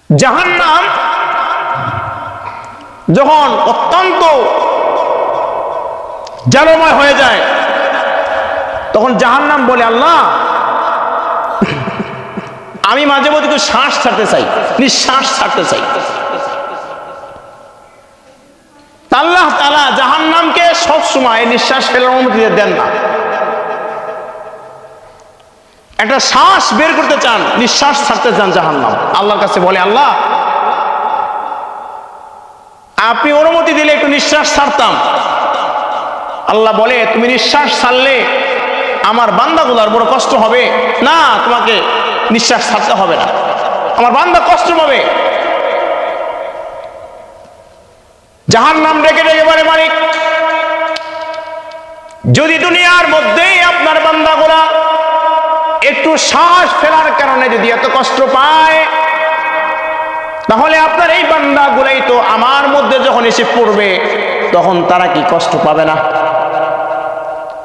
জাহান্নাম যখন অত্যন্ত জ্বালাময় হয়ে যায় তখন জাহান্নাম বলে, আল্লাহ আমি মাঝে মধ্যে একটু শ্বাস ছাড়তে চাই, নিঃশ্বাস ছাড়তে চাই। আল্লাহ তাআলা জাহান্নামকে সব সময় নিঃশ্বাস ফেলার অনুমতি দেন না। একটা শ্বাস বের করতে চান, নিঃশ্বাস ছাড়তে চান, জাহান্নাম আল্লাহর কাছে বলে, আল্লাহ আপনি অনুমতি দিলে একটু নিঃশ্বাস ছাড়তাম। আল্লাহ বলে, তুমি নিঃশ্বাস ছাড়লে আমার বান্দাগুলার বড় কষ্ট হবে না, তোমাকে নিঃশ্বাস ছাড়তে হবে না, আমার বান্দা কষ্ট পাবে। জাহান্নাম ডেকে ডেকে বলে, মালিক যদি দুনিয়ার মধ্যেই আপনার বান্দাগুলা একটু শ্বাস ফেলার কারণে যদি এত কষ্ট পায়, তাহলে আপনার এই বান্দাগুলাই তো আমার মধ্যে যখন এসে পড়বে তখন তারা কি কষ্ট পাবে না?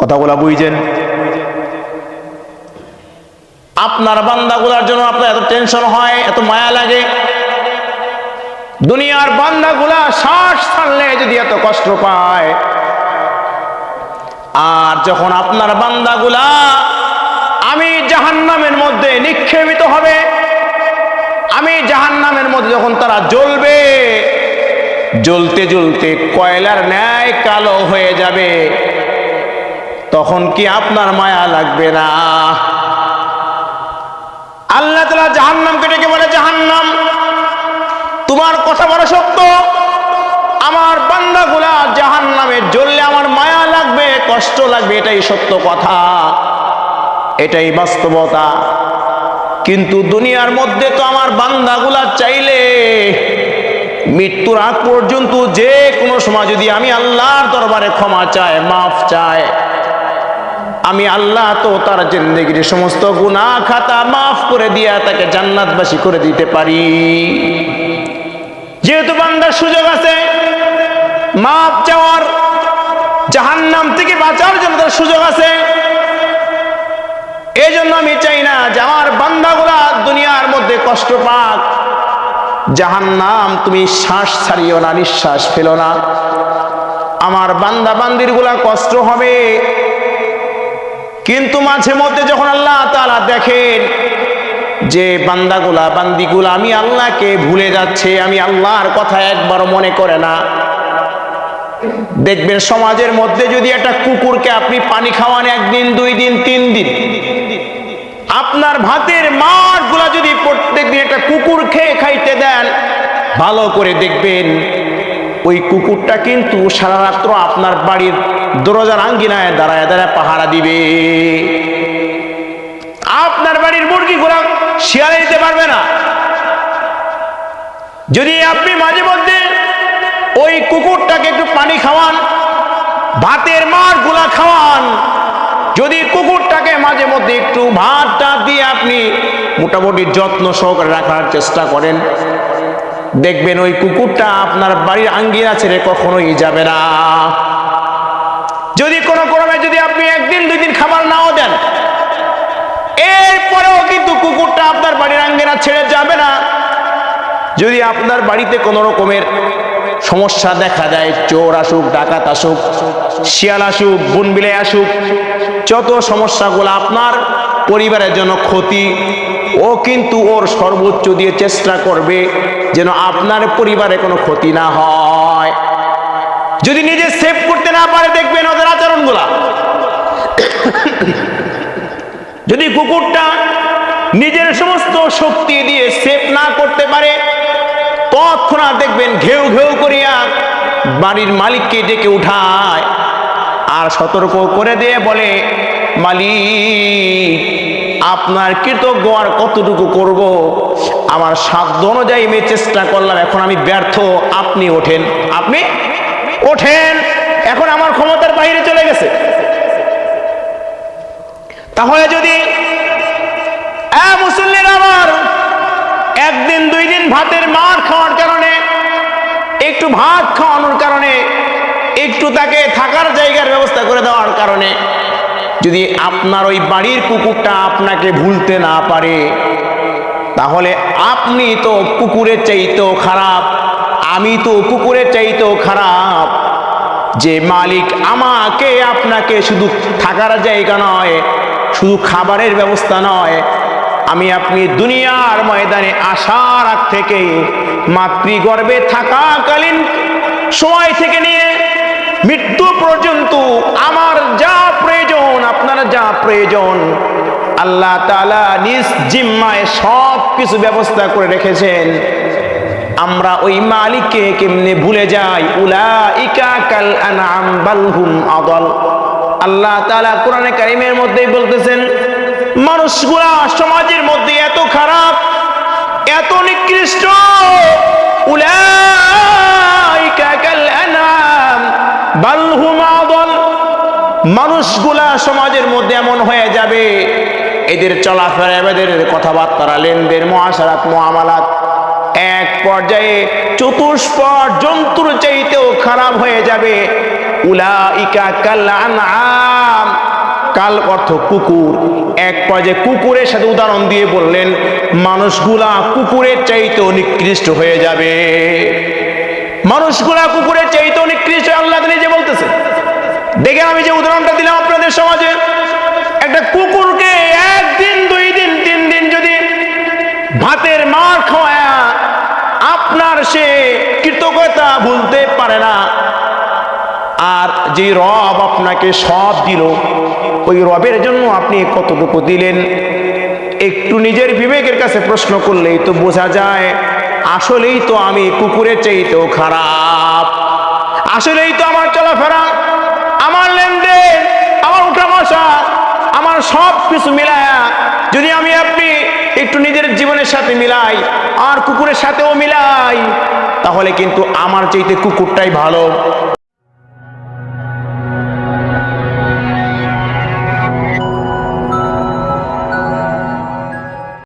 কথাগুলা বুঝছেন? আপনার বান্দাগুলার জন্য আপনার এত টেনশন হয়, এত মায়া লাগে। দুনিয়ার বান্দাগুলা শ্বাস ছাড়লে যদি এত কষ্ট পায়, আর যখন আপনার বান্দাগুলা আমি জাহান্নামের মধ্যে নিক্ষেপিত হবে, আমি জাহান্নামের মধ্যে যখন তারা জ্বলবে, জ্বলতে জ্বলতে কয়লার ন্যায় কালো হয়ে যাবে, তখন কি আপনার মায়া লাগবে না? আল্লাহ তাআলা জাহান্নামকে ডেকে বলে, জাহান্নাম তোমার কথা বড় সত্য, আমার বান্দাগুলা জাহান্নামে জ্বললে আমার মায়া লাগবে, কষ্ট লাগবে, এটাই সত্য কথা, এটাই বাস্তবতা। কিন্তু দুনিয়ার মধ্যে তো আমার বান্দাগুলা চাইলে মৃত্যুর আগ পর্যন্ত যে কোনো সময় যদি আমি আল্লাহর দরবারে ক্ষমা চায়, মাফ চায়, আমি আল্লাহ তো তার জিন্দেগির সমস্ত গুনাহ খাতা মাফ করে দিয়া তাকে জান্নাতবাসী করে দিতে পারি। যেহেতু বান্দার সুযোগ আছে মাফ চাওয়ার, জাহান্নাম থেকে বাঁচার জন্য তার সুযোগ আছে, এই জন্য আমি চাই না যে আমার বান্দাগুলা দুনিয়ার মধ্যে কষ্ট পাক। জাহান্নাম তুমি শ্বাস ছাড়িও না, নিঃশ্বাস ফেলো না, আমার বান্দা বান্দির গুলা কষ্ট হবে। কিন্তু মাঝে মধ্যে যখন আল্লাহ তাআলা দেখেন যে বান্দাগুলা বান্দিগুলা আমি আল্লাহকে ভুলে যাচ্ছে, আমি আল্লাহর কথা একবারও মনে করে না, দেখবেন সমাজের মধ্যে যদি একটা কুকুরকে আপনি পানি খাওয়ান 1 দিন 2 দিন 3 দিন, আপনার ভাতের মার গুলা যদি প্রত্যেকদিন একটা কুকুর খেয়ে খাইতে দেন, ভালো করে দেখবেন ওই কুকুরটা কিন্তু সারা রাত্র আপনার বাড়ির দরজার আঙ্গিনায় দাঁড়ায় দাঁড়ায় পাহারা দিবে। আপনার বাড়ির মুরগিগুলা শিয়ালে দিতে পারবে না। যদি আপনি মাঝে মধ্যে ওই কুকুরটাকে একটু পানি খাওয়ান, ভাতের মার গুলা খাওয়ান, যদি কুকুরটাকে মাঝে মধ্যে একটু ভাতটা দিয়ে আপনি মোটামুটি যত্ন সহকারে রাখার চেষ্টা করেন, দেখবেন ওই কুকুরটা আপনার বাড়ির আঙ্গিনা ছেড়ে কখনোই যাবে না। যদি কোনো ক্রমে যদি আপনি 1 দিন 2 দিন খাবার নাও দেন, এরপরেও কিন্তু কুকুরটা আপনার বাড়ির আঙ্গিনা ছেড়ে যাবে না। যদি আপনার বাড়িতে কোনো রকমের সমস্যা দেখা যায়, চোর আসুক, ডাকাত আসুক, শিয়াল আসুক, বন বিলাই আসুক, যত সমস্যাগুলো আপনার পরিবারের জন্য ক্ষতি, ও কিন্তু ওর সর্বোচ্চ দিয়ে চেষ্টা করবে যেন আপনার পরিবারে কোনো ক্ষতি না হয়। যদি নিজে সেভ করতে না পারে, দেখবেন ওদের আচরণগুলা। যদি কুকুরটা নিজের সমস্ত শক্তি দিয়ে সেভ না করতে পারে, তৎক্ষণাৎ দেখবেন ঘেউ ঘেউ করিয়া বাড়ির মালিককে ডেকে উঠায় আর সতর্ক করে দিয়ে বলে, মালিক আপনার কৃতজ্ঞ আর কতটুকু করব, আমার সাধ্য অনুযায়ী আমি চেষ্টা করলাম, এখন আমি ব্যর্থ, আপনি ওঠেন, আপনি ওঠেন, এখন আমার ক্ষমতার বাইরে চলে গেছে। তাহলে যদি মুসল্লির আমার 1 দিন 2 দিন ভাতের মার খাওয়ার কারণে, একটু ভাত খাওয়ানোর কারণে, একটু তাকে থাকার জায়গার ব্যবস্থা করে দেওয়ার কারণে যদি আপনার ওই বাড়ির কুকুরটা আপনাকে ভুলতে না পারে, তাহলে আপনি তো কুকুরের চাইতেও খারাপ, আমি তো কুকুরের চাইতেও খারাপ। যে মালিক আমাকে আপনাকে শুধু থাকার জায়গা নয়, শুধু খাবারের ব্যবস্থা নয়, আমি আপনি দুনিয়ার ময়দানে আসার আগ থেকে মাতৃগর্ভে থাকাকালীন সময় থেকে নিয়ে মৃত্যু পর্যন্ত আমার যা প্রয়োজন, আপনার যা প্রয়োজন, আল্লাহ তাআলা নিজ জিম্মায় সব কিছু ব্যবস্থা করে রেখেছেন। আমরা ওই মালিককে কেমনে ভুলে যাই? উলাইকা কাল আনআম বাল হুম আদাল। আল্লাহ তাআলা কোরআনে কারীমের মধ্যেই বলতেছেন, মানুষগুলা সমাজের মধ্যে এত খারাপ, এত নিকৃষ্ট। উলাইকা কাল আনআম বাল হুম আদাল। মানুষগুলা সমাজের মধ্যে এমন হয়ে যাবে, এদের চলাফেরা, এদের কথাবার্তা, লেনদেন, মুআশারাত, মুআমালাত এক পর্যায়ে চতুষ্পদ জন্তুর চাইতেও খারাপ হয়ে যাবে। উলাইকা কাল আনআম, কাল অর্থ কুকুর। এক পর্যায়ে কুকুরের সাথে উদাহরণ দিয়ে বললেন, মানুষগুলা কুকুরের চাইতেও নিকৃষ্ট হয়ে যাবে। মানুষগুলা কুকুরের চাইতেও নিকৃষ্ট, আল্লাহ নিজে বলতেছে। দেখেন, আমি যে উদাহরণটা দিলাম আপনাদের সমাজে, একটা কুকুরকে একদিন, 2 দিন, 3 দিন যদি ভাতের মার খাওয়ায় আপনার সে কৃতজ্ঞতা ভুলতে পারে না, আর যে রব আপনাকে সব দিল, ওই রবের জন্য আপনি কতটুকু দিলেন? একটু নিজের বিবেকের কাছে প্রশ্ন করলেই তো বোঝা যায়, আসলেই তো আমি কুকুরের চাইতেও খারাপ। আসলেই তো আমার চলাফেরা, আমার লেনদেন, আমার উঠা বসা, আমার সব কিছু মিলায়া যদি আমি আপনি একটু নিজের জীবনের সাথে মিলাই আর কুকুরের সাথেও মিলাই, তাহলে কিন্তু আমার চাইতে কুকুরটাই ভালো।